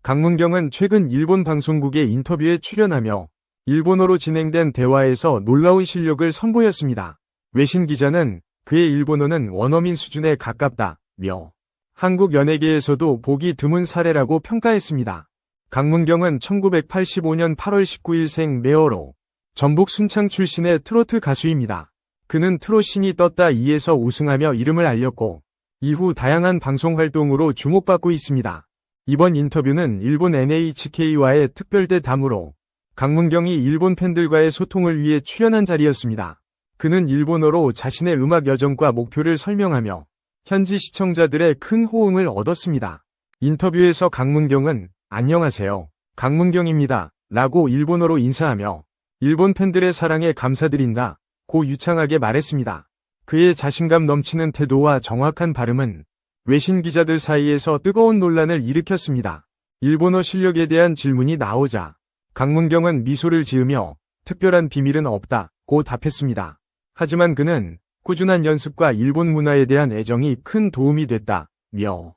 강문경은 최근 일본 방송국의 인터뷰에 출연하며 일본어로 진행된 대화에서 놀라운 실력을 선보였습니다. 외신 기자는 그의 일본어는 원어민 수준에 가깝다며 한국 연예계에서도 보기 드문 사례라고 평가했습니다. 강문경은 1985년 8월 19일 생 매어로 전북 순창 출신의 트로트 가수입니다. 그는 트롯신이 떴다 2에서 우승하며 이름을 알렸고 이후 다양한 방송 활동으로 주목받고 있습니다. 이번 인터뷰는 일본 NHK와의 특별 대담으로 강문경이 일본 팬들과의 소통을 위해 출연한 자리였습니다. 그는 일본어로 자신의 음악 여정과 목표를 설명하며 현지 시청자들의 큰 호응을 얻었습니다. 인터뷰에서 강문경은 안녕하세요. 강문경입니다. 라고 일본어로 인사하며 일본 팬들의 사랑에 감사드린다 고 유창하게 말했습니다. 그의 자신감 넘치는 태도와 정확한 발음은 외신 기자들 사이에서 뜨거운 논란을 일으켰습니다. 일본어 실력에 대한 질문이 나오자 강문경은 미소를 지으며 특별한 비밀은 없다고 답했습니다. 하지만 그는 꾸준한 연습과 일본 문화에 대한 애정이 큰 도움이 됐다며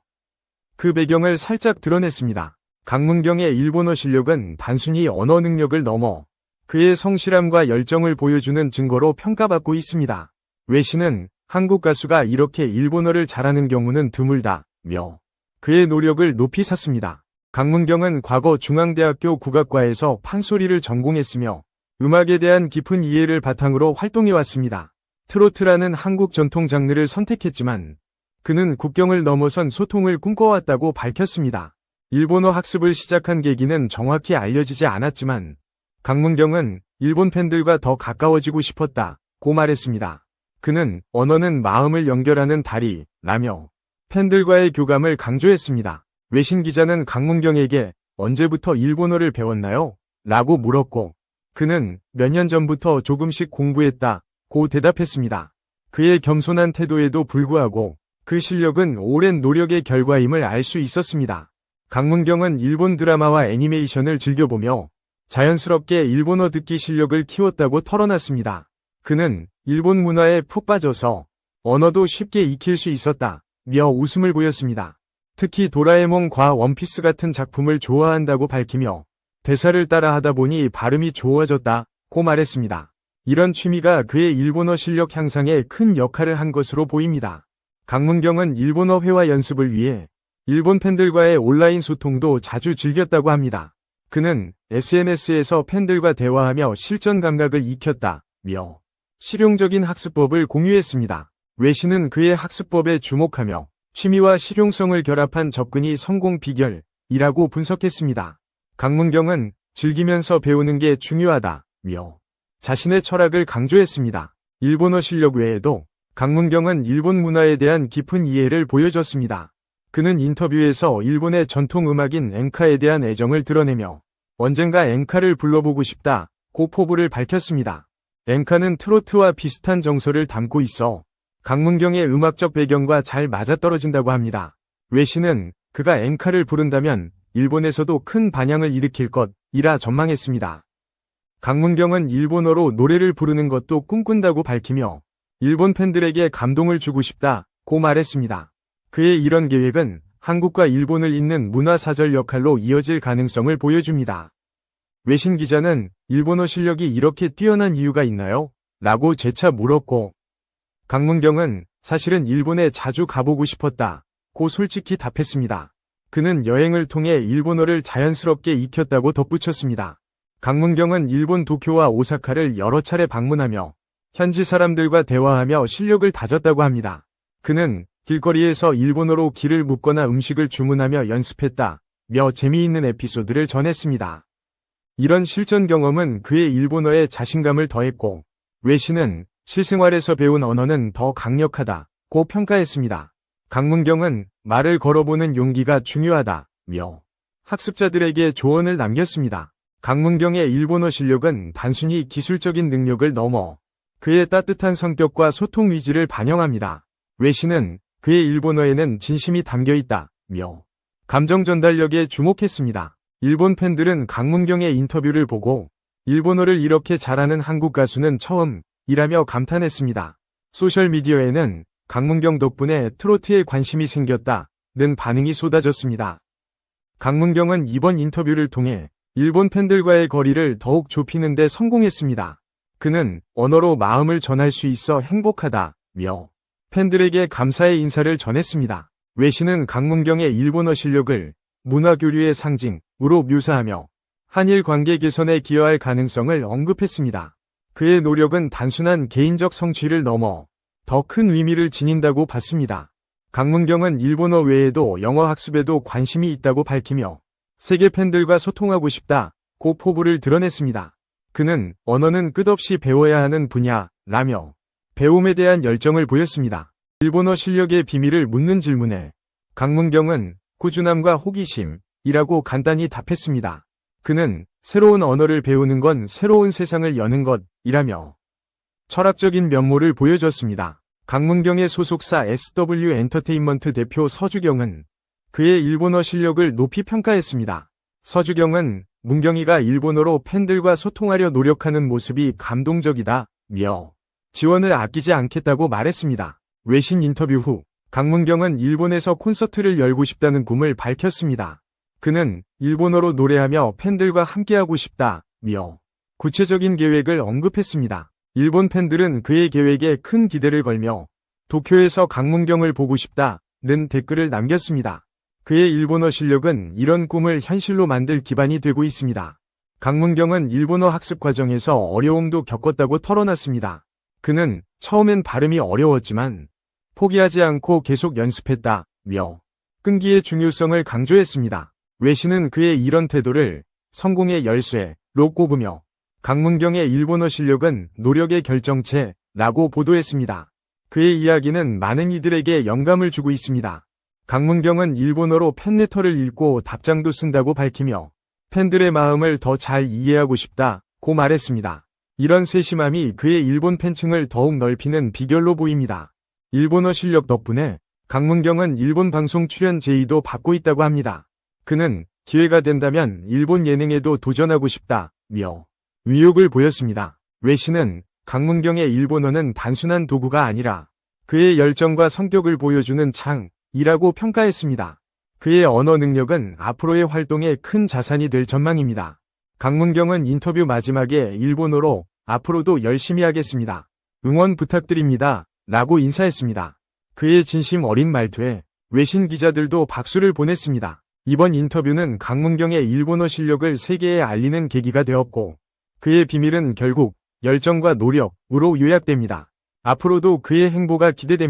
그 배경을 살짝 드러냈습니다. 강문경의 일본어 실력은 단순히 언어 능력을 넘어 그의 성실함과 열정을 보여주는 증거로 평가받고 있습니다. 외신은 한국 가수가 이렇게 일본어를 잘하는 경우는 드물다며 그의 노력을 높이 샀습니다. 강문경은 과거 중앙대학교 국악과에서 판소리를 전공했으며 음악에 대한 깊은 이해를 바탕으로 활동해왔습니다. 트로트라는 한국 전통 장르를 선택했지만 그는 국경을 넘어선 소통을 꿈꿔왔다고 밝혔습니다. 일본어 학습을 시작한 계기는 정확히 알려지지 않았지만 강문경은 일본 팬들과 더 가까워지고 싶었다고 말했습니다. 그는 언어는 마음을 연결하는 다리라며 팬들과의 교감을 강조했습니다. 외신 기자는 강문경에게 언제부터 일본어를 배웠나요? 라고 물었고 그는 몇 년 전부터 조금씩 공부했다고 대답했습니다. 그의 겸손한 태도에도 불구하고 그 실력은 오랜 노력의 결과임을 알 수 있었습니다. 강문경은 일본 드라마와 애니메이션을 즐겨보며 자연스럽게 일본어 듣기 실력을 키웠다고 털어놨습니다. 그는 일본 문화에 푹 빠져서 언어도 쉽게 익힐 수 있었다며 웃음을 보였습니다. 특히 도라에몽과 원피스 같은 작품을 좋아한다고 밝히며 대사를 따라하다 보니 발음이 좋아졌다고 말했습니다. 이런 취미가 그의 일본어 실력 향상에 큰 역할을 한 것으로 보입니다. 강문경은 일본어 회화 연습을 위해 일본 팬들과의 온라인 소통도 자주 즐겼다고 합니다. 그는 SNS에서 팬들과 대화하며 실전 감각을 익혔다며 실용적인 학습법을 공유했습니다. 외신은 그의 학습법에 주목하며 취미와 실용성을 결합한 접근이 성공 비결이라고 분석했습니다. 강문경은 즐기면서 배우는 게 중요하다며 자신의 철학을 강조했습니다. 일본어 실력 외에도 강문경은 일본 문화에 대한 깊은 이해를 보여줬습니다. 그는 인터뷰에서 일본의 전통 음악인 엔카에 대한 애정을 드러내며 언젠가 엔카를 불러보고 싶다고 포부를 밝혔습니다. 엔카는 트로트와 비슷한 정서를 담고 있어 강문경의 음악적 배경과 잘 맞아떨어진다고 합니다. 외신은 그가 엔카를 부른다면 일본에서도 큰 반향을 일으킬 것이라 전망했습니다. 강문경은 일본어로 노래를 부르는 것도 꿈꾼다고 밝히며 일본 팬들에게 감동을 주고 싶다고 말했습니다. 그의 이런 계획은 한국과 일본을 잇는 문화사절 역할로 이어질 가능성을 보여줍니다. 외신 기자는 일본어 실력이 이렇게 뛰어난 이유가 있나요? 라고 재차 물었고 강문경은 사실은 일본에 자주 가보고 싶었다고 솔직히 답했습니다. 그는 여행을 통해 일본어를 자연스럽게 익혔다고 덧붙였습니다. 강문경은 일본 도쿄와 오사카를 여러 차례 방문하며 현지 사람들과 대화하며 실력을 다졌다고 합니다. 그는 길거리에서 일본어로 길을 묻거나 음식을 주문하며 연습했다며 재미있는 에피소드를 전했습니다. 이런 실전 경험은 그의 일본어에 자신감을 더했고 외신은 실생활에서 배운 언어는 더 강력하다고 평가했습니다. 강문경은 말을 걸어보는 용기가 중요하다며 학습자들에게 조언을 남겼습니다. 강문경의 일본어 실력은 단순히 기술적인 능력을 넘어 그의 따뜻한 성격과 소통 의지를 반영합니다. 외신은 그의 일본어에는 진심이 담겨 있다며 감정 전달력에 주목했습니다. 일본 팬들은 강문경의 인터뷰를 보고 일본어를 이렇게 잘하는 한국 가수는 처음이라며 감탄했습니다. 소셜미디어에는 강문경 덕분에 트로트에 관심이 생겼다는 반응이 쏟아졌습니다. 강문경은 이번 인터뷰를 통해 일본 팬들과의 거리를 더욱 좁히는 데 성공했습니다. 그는 언어로 마음을 전할 수 있어 행복하다며 팬들에게 감사의 인사를 전했습니다. 외신은 강문경의 일본어 실력을 문화교류의 상징으로 묘사하며 한일 관계 개선에 기여할 가능성을 언급했습니다. 그의 노력은 단순한 개인적 성취를 넘어 더 큰 의미를 지닌다고 봤습니다. 강문경은 일본어 외에도 영어 학습에도 관심이 있다고 밝히며 세계 팬들과 소통하고 싶다고 포부를 드러냈습니다. 그는 언어는 끝없이 배워야 하는 분야라며 배움에 대한 열정을 보였습니다. 일본어 실력의 비밀을 묻는 질문에 강문경은 꾸준함과 호기심이라고 간단히 답했습니다. 그는 새로운 언어를 배우는 건 새로운 세상을 여는 것이라며 철학적인 면모를 보여줬습니다. 강문경의 소속사 SW 엔터테인먼트 대표 서주경은 그의 일본어 실력을 높이 평가했습니다. 서주경은 문경이가 일본어로 팬들과 소통하려 노력하는 모습이 감동적이다며 지원을 아끼지 않겠다고 말했습니다. 외신 인터뷰 후 강문경은 일본에서 콘서트를 열고 싶다는 꿈을 밝혔습니다. 그는 일본어로 노래하며 팬들과 함께하고 싶다며 구체적인 계획을 언급했습니다. 일본 팬들은 그의 계획에 큰 기대를 걸며 도쿄에서 강문경을 보고 싶다는 댓글을 남겼습니다. 그의 일본어 실력은 이런 꿈을 현실로 만들 기반이 되고 있습니다. 강문경은 일본어 학습 과정에서 어려움도 겪었다고 털어놨습니다. 그는 처음엔 발음이 어려웠지만 포기하지 않고 계속 연습했다며 끈기의 중요성을 강조했습니다. 외신은 그의 이런 태도를 성공의 열쇠로 꼽으며 강문경의 일본어 실력은 노력의 결정체라고 보도했습니다. 그의 이야기는 많은 이들에게 영감을 주고 있습니다. 강문경은 일본어로 팬레터를 읽고 답장도 쓴다고 밝히며 팬들의 마음을 더 잘 이해하고 싶다고 말했습니다. 이런 세심함이 그의 일본 팬층을 더욱 넓히는 비결로 보입니다. 일본어 실력 덕분에 강문경은 일본 방송 출연 제의도 받고 있다고 합니다. 그는 기회가 된다면 일본 예능에도 도전하고 싶다며 의욕을 보였습니다. 외신은 강문경의 일본어는 단순한 도구가 아니라 그의 열정과 성격을 보여주는 창이라고 평가했습니다. 그의 언어 능력은 앞으로의 활동에 큰 자산이 될 전망입니다. 강문경은 인터뷰 마지막에 일본어로 앞으로도 열심히 하겠습니다. 응원 부탁드립니다. 라고 인사했습니다. 그의 진심 어린 말투에 외신 기자들도 박수를 보냈습니다. 이번 인터뷰는 강문경의 일본어 실력을 세계에 알리는 계기가 되었고 그의 비밀은 결국 열정과 노력으로 요약됩니다. 앞으로도 그의 행보가 기대됩니다.